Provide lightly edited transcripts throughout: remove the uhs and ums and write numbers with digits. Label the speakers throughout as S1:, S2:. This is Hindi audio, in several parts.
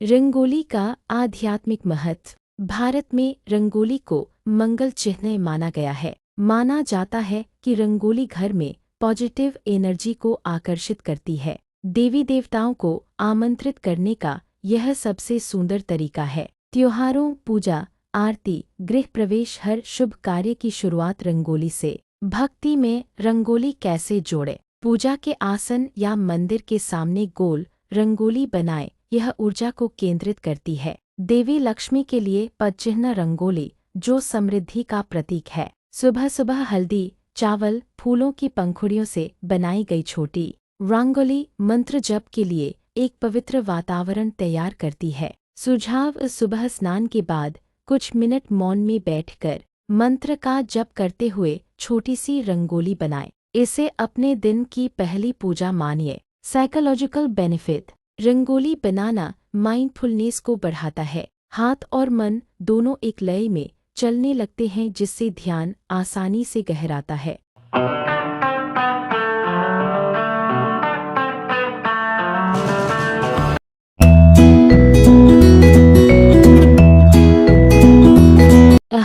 S1: रंगोली का आध्यात्मिक महत्व। भारत में रंगोली को मंगल चिन्ह माना गया है। माना जाता है कि रंगोली घर में पॉजिटिव एनर्जी को आकर्षित करती है। देवी देवताओं को आमंत्रित करने का यह सबसे सुंदर तरीका है। त्योहारों, पूजा, आरती, गृह प्रवेश, हर शुभ कार्य की शुरुआत रंगोली से। भक्ति में रंगोली कैसे जोड़े? पूजा के आसन या मंदिर के सामने गोल रंगोली बनाएं। यह ऊर्जा को केंद्रित करती है। देवी लक्ष्मी के लिए पदचिह्न रंगोली, जो समृद्धि का प्रतीक है। सुबह सुबह हल्दी, चावल, फूलों की पंखुड़ियों से बनाई गई छोटी रंगोली मंत्र जप के लिए एक पवित्र वातावरण तैयार करती है। सुझाव: सुबह स्नान के बाद कुछ मिनट मौन में बैठकर मंत्र का जप करते हुए छोटी सी रंगोली बनाएं। इसे अपने दिन की पहली पूजा मानिए। साइकोलॉजिकल बेनिफिट: रंगोली बनाना माइंडफुलनेस को बढ़ाता है। हाथ और मन दोनों एक लय में चलने लगते हैं, जिससे ध्यान आसानी से गहराता है।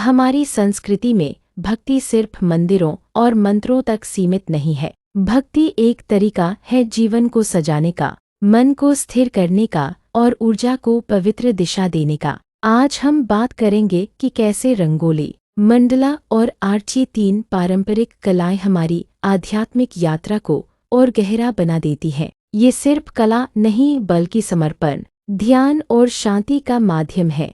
S1: हमारी संस्कृति में भक्ति सिर्फ मंदिरों और मंत्रों तक सीमित नहीं है। भक्ति एक तरीका है जीवन को सजाने का, मन को स्थिर करने का और ऊर्जा को पवित्र दिशा देने का। आज हम बात करेंगे कि कैसे रंगोली, मंडला और आर्ची, तीन पारंपरिक कलाएं हमारी आध्यात्मिक यात्रा को और गहरा बना देती हैं। ये सिर्फ कला नहीं, बल्कि समर्पण, ध्यान और शांति का माध्यम है।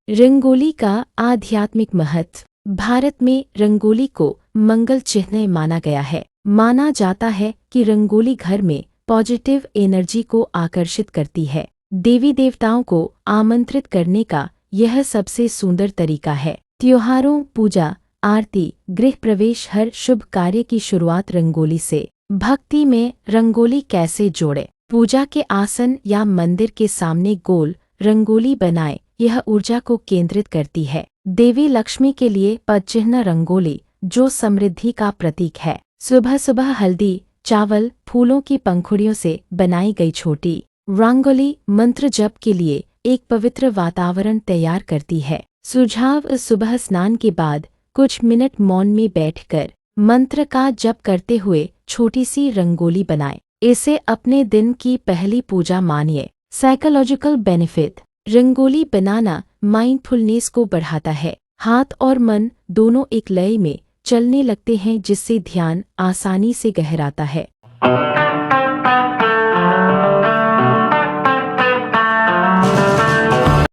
S1: रंगोली का आध्यात्मिक महत्व। भारत में रंगोली को मंगल चिन्ह माना गया है। माना जाता है कि रंगोली घर में पॉजिटिव एनर्जी को आकर्षित करती है। देवी देवताओं को आमंत्रित करने का यह सबसे सुंदर तरीका है। त्योहारों, पूजा, आरती, गृह प्रवेश, हर शुभ कार्य की शुरुआत रंगोली से। भक्ति में रंगोली कैसे जोड़े? पूजा के आसन या मंदिर के सामने गोल रंगोली बनाएं। यह ऊर्जा को केंद्रित करती है। देवी लक्ष्मी के लिए पदचिह्न रंगोली, जो समृद्धि का प्रतीक है। सुबह सुबह हल्दी, चावल, फूलों की पंखुड़ियों से बनाई गई छोटी रंगोली मंत्र जप के लिए एक पवित्र वातावरण तैयार करती है। सुझाव: सुबह स्नान के बाद कुछ मिनट मौन में बैठकर मंत्र का जप करते हुए छोटी सी रंगोली बनाएं। इसे अपने दिन की पहली पूजा मानिए। साइकोलॉजिकल बेनिफिट: रंगोली बनाना माइंडफुलनेस को बढ़ाता है। हाथ और मन दोनों एक लय में चलने लगते हैं, जिससे ध्यान आसानी से गहराता है।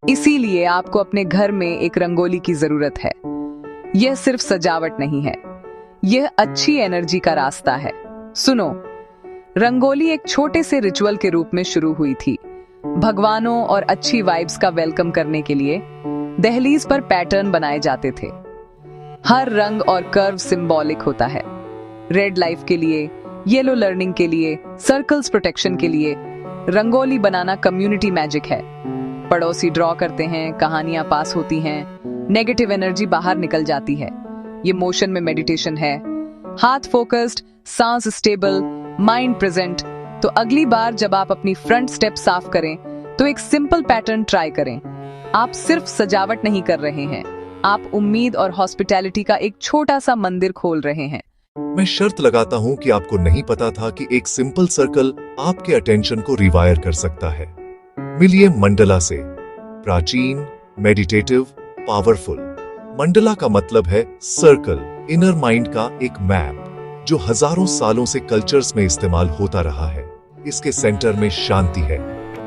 S2: इसीलिए आपको अपने घर में एक रंगोली की जरूरत है। यह सिर्फ सजावट नहीं है, यह अच्छी एनर्जी का रास्ता है। सुनो, रंगोली एक छोटे से रिचुअल के रूप में शुरू हुई थी। भगवानों और अच्छी वाइब्स का वेलकम करने के लिए दहलीज पर पैटर्न बनाए जाते थे। हर रंग और कर्व सिंबॉलिक होता है। रेड लाइफ के लिए, येलो लर्निंग के लिए, सर्कल्स प्रोटेक्शन के लिए। रंगोली बनाना कम्युनिटी मैजिक है। पड़ोसी ड्रॉ करते हैं, कहानियां पास होती हैं, नेगेटिव एनर्जी बाहर निकल जाती है। ये मोशन में मेडिटेशन है। हाथ फोकस्ड, सांस स्टेबल, माइंड प्रेजेंट। तो अगली बार जब आप अपनी फ्रंट स्टेप साफ करें, तो एक सिंपल पैटर्न ट्राई करें। आप सिर्फ सजावट नहीं कर रहे हैं, आप उम्मीद और हॉस्पिटैलिटी का एक छोटा सा मंदिर खोल रहे हैं।
S3: मैं शर्त लगाता हूँ कि आपको नहीं पता था कि एक सिंपल सर्कल आपके अटेंशन को रिवायर कर सकता है। मिलिए मंडला से। प्राचीन, मेडिटेटिव, पावरफुल। मंडला का मतलब है सर्कल, इनर माइंड का एक मैप, जो हजारों सालों से कल्चर्स में इस्तेमाल होता रहा है। इसके सेंटर में शांति है।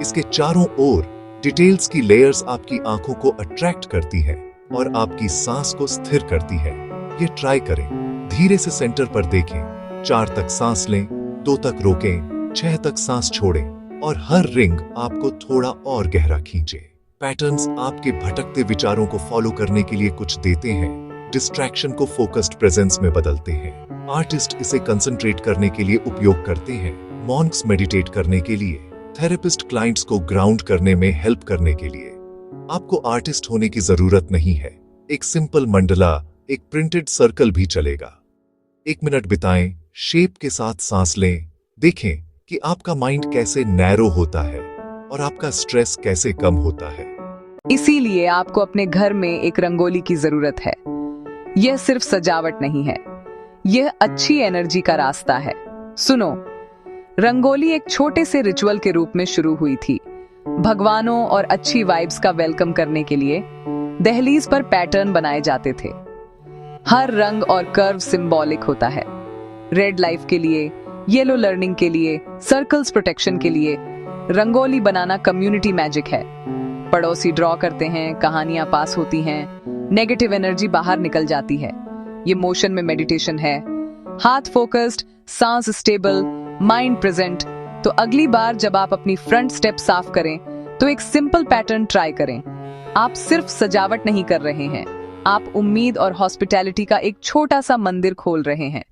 S3: इसके चारों ओर डिटेल्स की लेयर्स आपकी आंखों को अट्रैक्ट करती है और आपकी सांस को स्थिर करती है। ये ट्राई करें। धीरे से सेंटर पर देखें। 4 तक सांस लें, 2 तक रोकें, 6 तक सांस छोड़ें और हर रिंग आपको थोड़ा और गहरा खींचे। पैटर्न्स आपके भटकते विचारों को फॉलो करने के लिए कुछ देते हैं, डिस्ट्रैक्शन को फोकस्ड प्रेजेंस में बदलते हैं। आर्टिस्ट इसे कंसंट्रेट करने के लिए उपयोग करते हैं, मॉन्क्स मेडिटेट करने के लिए, थेरेपिस्ट क्लाइंट्स को ग्राउंड करने में हेल्प करने के लिए। आपको आर्टिस्ट होने की जरूरत नहीं है। एक सिंपल मंडला, एक प्रिंटेड सर्कल भी चलेगा। 1 मिनट बिताएं, शेप के साथ सांस लें। देखें कि आपका माइंड कैसे नैरो होता है और आपका स्ट्रेस कैसे कम होता है।
S2: इसीलिए आपको अपने घर में एक रंगोली की जरूरत है। यह सिर्फ सजावट नहीं है, यह अच्छी एनर्जी का रास्ता है। सुनो, रंगोली एक छोटे से रिचुअल के रूप में शुरू हुई थी। भगवानों और अच्छी वाइब्स का वेलकम करने के लिए दहलीज पर पैटर्न बनाए जाते थे। हर रंग और कर्व सिंबॉलिक होता है। रेड लाइफ के लिए, येलो लर्निंग के लिए, सर्कल्स प्रोटेक्शन के लिए। रंगोली बनाना कम्युनिटी मैजिक है। पड़ोसी ड्रॉ करते हैं, कहानियां पास होती हैं, नेगेटिव एनर्जी बाहर निकल जाती है। ये मोशन में मेडिटेशन है। हाथ फोकस्ड, सांस स्टेबल, माइंड प्रेजेंट। तो अगली बार जब आप अपनी फ्रंट स्टेप साफ करें तो एक सिंपल पैटर्न ट्राई करें। आप सिर्फ सजावट नहीं कर रहे हैं, आप उम्मीद और हॉस्पिटैलिटी का एक छोटा सा मंदिर खोल रहे हैं।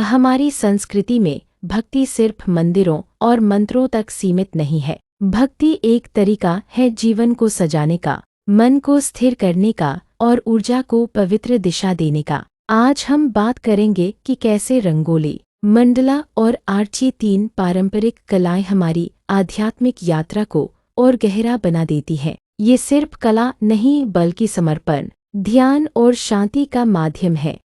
S1: हमारी संस्कृति में भक्ति सिर्फ मंदिरों और मंत्रों तक सीमित नहीं है। भक्ति एक तरीका है जीवन को सजाने का, मन को स्थिर करने का और ऊर्जा को पवित्र दिशा देने का। आज हम बात करेंगे कि कैसे रंगोली, मंडला और आर्ची, तीन पारंपरिक कलाएं हमारी आध्यात्मिक यात्रा को और गहरा बना देती हैं। ये सिर्फ कला नहीं बल्कि समर्पण, ध्यान और शांति का माध्यम है।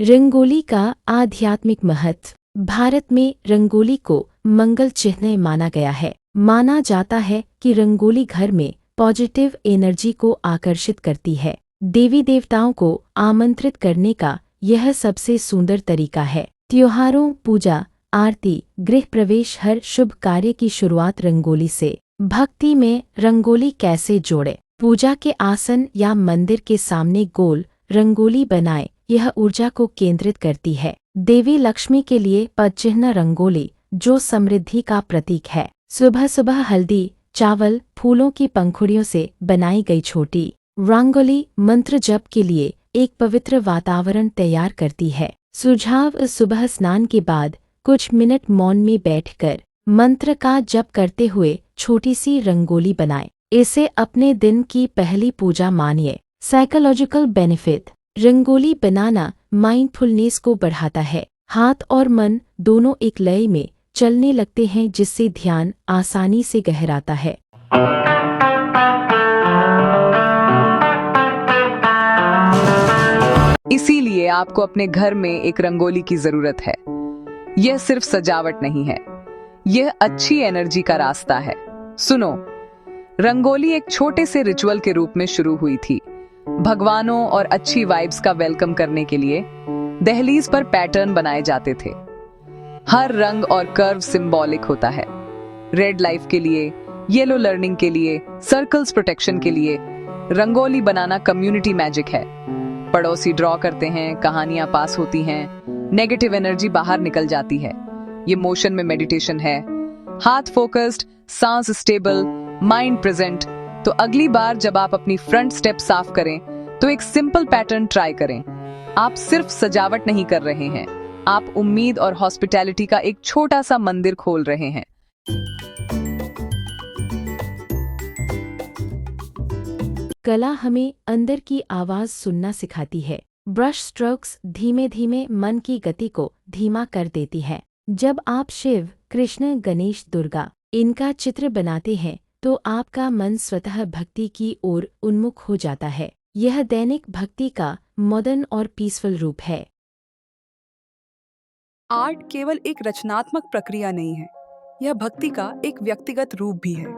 S1: रंगोली का आध्यात्मिक महत्व। भारत में रंगोली को मंगल चिन्ह माना गया है। माना जाता है कि रंगोली घर में पॉजिटिव एनर्जी को आकर्षित करती है। देवी देवताओं को आमंत्रित करने का यह सबसे सुंदर तरीका है। त्योहारों, पूजा, आरती, गृह प्रवेश, हर शुभ कार्य की शुरुआत रंगोली से। भक्ति में रंगोली कैसे जोड़े? पूजा के आसन या मंदिर के सामने गोल रंगोली बनाएं। यह ऊर्जा को केंद्रित करती है। देवी लक्ष्मी के लिए पदचिह्न रंगोली, जो समृद्धि का प्रतीक है। सुबह सुबह हल्दी, चावल, फूलों की पंखुड़ियों से बनाई गई छोटी रंगोली मंत्र जप के लिए एक पवित्र वातावरण तैयार करती है। सुझाव: सुबह स्नान के बाद कुछ मिनट मौन में बैठकर मंत्र का जप करते हुए छोटी सी रंगोली बनाएं। इसे अपने दिन की पहली पूजा मानिए। साइकोलॉजिकल बेनिफिट: रंगोली बनाना माइंडफुलनेस को बढ़ाता है। हाथ और मन दोनों एक लय में चलने लगते हैं, जिससे ध्यान आसानी से गहराता है।
S2: इसीलिए आपको अपने घर में एक रंगोली की जरूरत है। यह सिर्फ सजावट नहीं है, यह अच्छी एनर्जी का रास्ता है। सुनो, रंगोली एक छोटे से रिचुअल के रूप में शुरू हुई थी। भगवानों और अच्छी वाइब्स का वेलकम करने के लिए दहलीज पर पैटर्न बनाए जाते थे। हर रंग और कर्व सिंबॉलिक होता है। रेड लाइफ के लिए, येलो लर्निंग के लिए, सर्कल्स प्रोटेक्शन के लिए। रंगोली बनाना कम्युनिटी मैजिक है। पड़ोसी ड्रॉ करते हैं, कहानियां पास होती हैं, नेगेटिव एनर्जी बाहर निकल जाती है। ये मोशन में मेडिटेशन है। हाथ फोकस्ड, सांस स्टेबल, माइंड प्रेजेंट। तो अगली बार जब आप अपनी फ्रंट स्टेप साफ करें तो एक सिंपल पैटर्न ट्राई करें। आप सिर्फ सजावट नहीं कर रहे हैं, आप उम्मीद और हॉस्पिटैलिटी का एक छोटा सा मंदिर खोल रहे हैं।
S1: कला हमें अंदर की आवाज सुनना सिखाती है। ब्रश स्ट्रोक्स धीमे धीमे मन की गति को धीमा कर देती है। जब आप शिव, कृष्ण, गणेश, दुर्गा इनका चित्र बनाते हैं तो आपका मन स्वतः भक्ति की ओर उन्मुख हो जाता है। यह दैनिक भक्ति का मॉडर्न और पीसफुल रूप है।
S4: आर्ट केवल एक रचनात्मक प्रक्रिया नहीं है, यह भक्ति का एक व्यक्तिगत रूप भी है।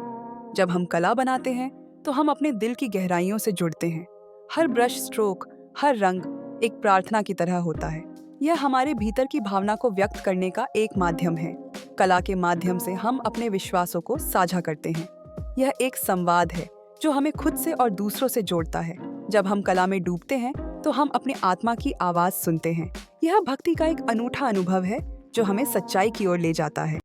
S4: जब हम कला बनाते हैं तो हम अपने दिल की गहराइयों से जुड़ते हैं। हर ब्रश स्ट्रोक, हर रंग एक प्रार्थना की तरह होता है। यह हमारे भीतर की भावना को व्यक्त करने का एक माध्यम है। कला के माध्यम से हम अपने विश्वासों को साझा करते हैं। यह एक संवाद है जो हमें खुद से और दूसरों से जोड़ता है। जब हम कला में डूबते हैं तो हम अपने आत्मा की आवाज सुनते हैं। यह भक्ति का एक अनूठा अनुभव है जो हमें सच्चाई की ओर ले जाता है।